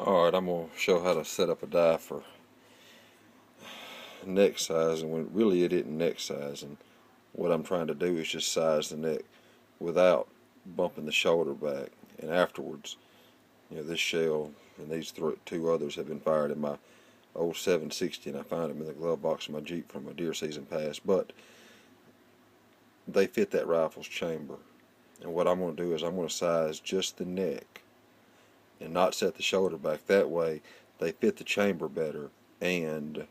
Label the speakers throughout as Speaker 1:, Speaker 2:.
Speaker 1: Alright, I'm going to show how to set up a die for neck size, and when really it isn't neck size, and what I'm trying to do is just size the neck without bumping the shoulder back. And afterwards, this shell and these two others have been fired in my old 760, and I found them in the glove box of my Jeep from a deer season past, but they fit that rifle's chamber. And what I'm going to do is I'm going to size just the neck and not set the shoulder back. That way they fit the chamber better, and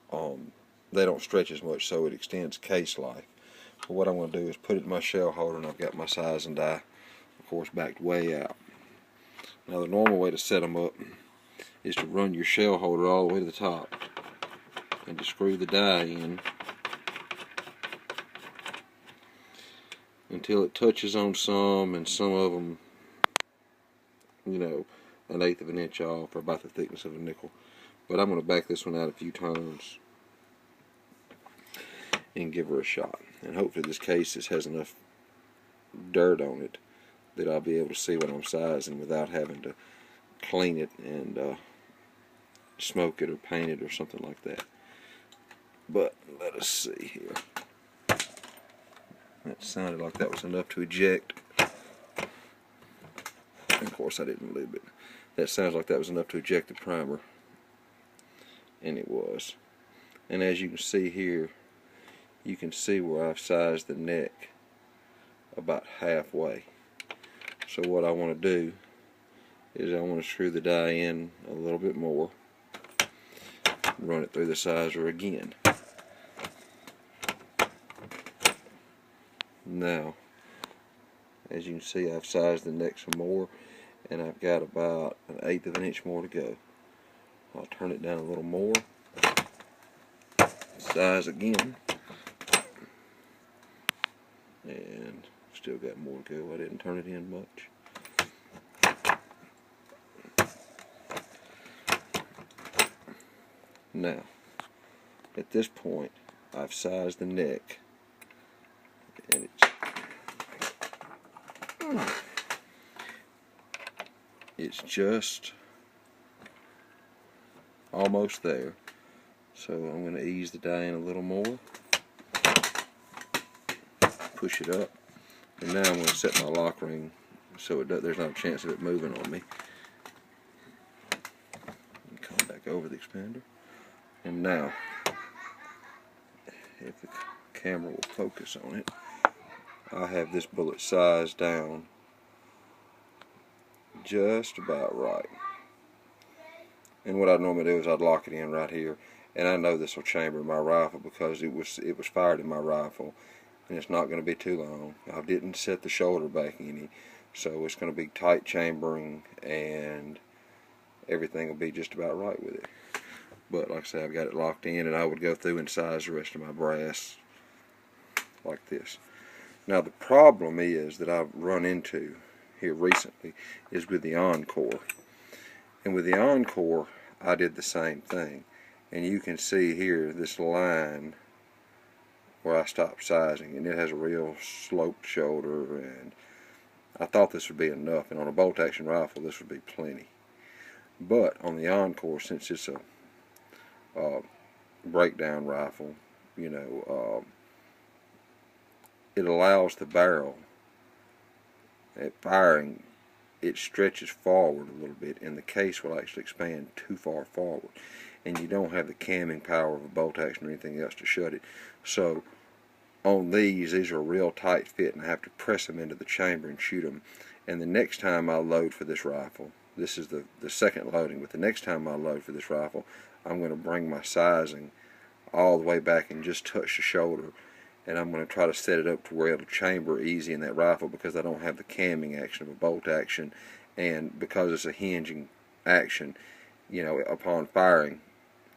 Speaker 1: they don't stretch as much, so it extends case life. But what I'm going to do is put it in my shell holder, and I've got my size and die, of course, backed way out. Now the normal way to set them up is to run your shell holder all the way to the top and to screw the die in until it touches on some, and some of them, an eighth of an inch off, or about the thickness of a nickel. But I'm going to back this one out a few turns and give her a shot. And hopefully this case has enough dirt on it that I'll be able to see what I'm sizing without having to clean it and smoke it or paint it or something like that. But let us see here. That sounded like that was enough to eject. Of course I didn't lube it. That sounds like that was enough to eject the primer. And it was. And as you can see here, you can see where I've sized the neck about halfway. So what I want to do is I want to screw the die in a little bit more, run it through the sizer again. Now, as you can see, I've sized the neck some more, and I've got about an eighth of an inch more to go. I'll turn it down a little more, size again, and still got more to go. I didn't turn it in much. Now, at this point, I've sized the neck, and it's just almost there. So I'm going to ease the die in a little more, push it up, and now I'm going to set my lock ring so there's not a chance of it moving on me. Come back over the expander, and now, if the camera will focus on it, I have this bullet sized down just about right. And what I'd normally do is I'd lock it in right here, and I know this will chamber my rifle because it was fired in my rifle, and it's not going to be too long. I didn't set the shoulder back any, so it's going to be tight chambering, and everything will be just about right with it. But like I say, I've got it locked in, and I would go through and size the rest of my brass like this. Now the problem is that I've run into here recently is with the Encore. And with the Encore, I did the same thing. And you can see here this line where I stopped sizing, and it has a real sloped shoulder, and I thought this would be enough, and on a bolt action rifle this would be plenty. But on the Encore, since it's a breakdown rifle, it allows the barrel at firing, it stretches forward a little bit, and the case will actually expand too far forward, and you don't have the camming power of a bolt action or anything else to shut it. So on these are a real tight fit, and I have to press them into the chamber and shoot them. And the next time I load for this rifle, this is the second loading, but the next time I load for this rifle, I'm going to bring my sizing all the way back and just touch the shoulder, and I'm going to try to set it up to where it'll chamber easy in that rifle, because I don't have the camming action of a bolt action, and because it's a hinging action, upon firing,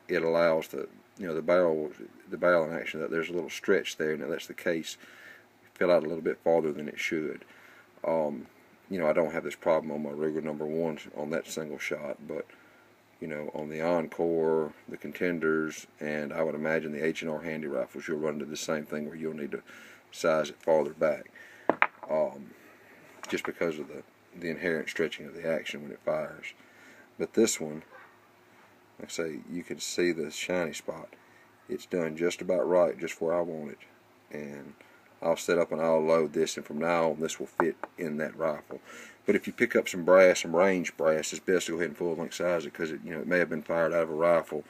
Speaker 1: it allows the barrel in action, that there's a little stretch there, and it lets the case fill out a little bit farther than it should. I don't have this problem on my Ruger No. 1 on that single shot, but on the Encore, the Contenders, and I would imagine the H&R Handy rifles, you'll run into the same thing where you'll need to size it farther back, just because of the inherent stretching of the action when it fires. But this one, like I say, you can see the shiny spot. It's done just about right, just where I want it. And I'll set up and I'll load this, and from now on this will fit in that rifle. But if you pick up some brass, some range brass, it's best to go ahead and full length size it, because it may have been fired out of a rifle,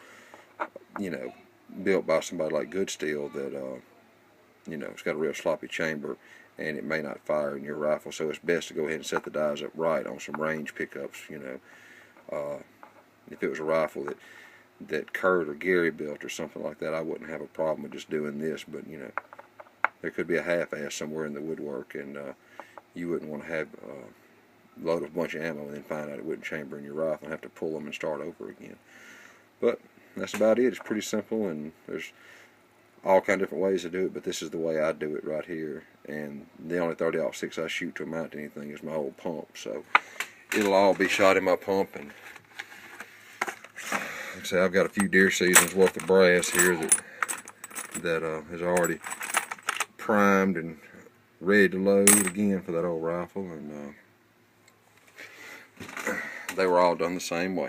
Speaker 1: built by somebody like Good Steel that it's got a real sloppy chamber, and it may not fire in your rifle. So it's best to go ahead and set the dies up right on some range pickups. If it was a rifle that Kurt or Gary built or something like that, I wouldn't have a problem with just doing this. But there could be a half-ass somewhere in the woodwork, and you wouldn't want to have load a bunch of ammo and then find out it wouldn't chamber in your rifle and have to pull them and start over again. But that's about it. It's pretty simple, and there's all kind of different ways to do it, but this is the way I do it right here. And the only 30-06 I shoot to mount anything is my old pump, so it'll all be shot in my pump. And like I say, I've got a few deer seasons worth of brass here that is already primed and ready to load again for that old rifle, and they were all done the same way.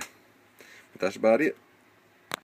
Speaker 1: But that's about it.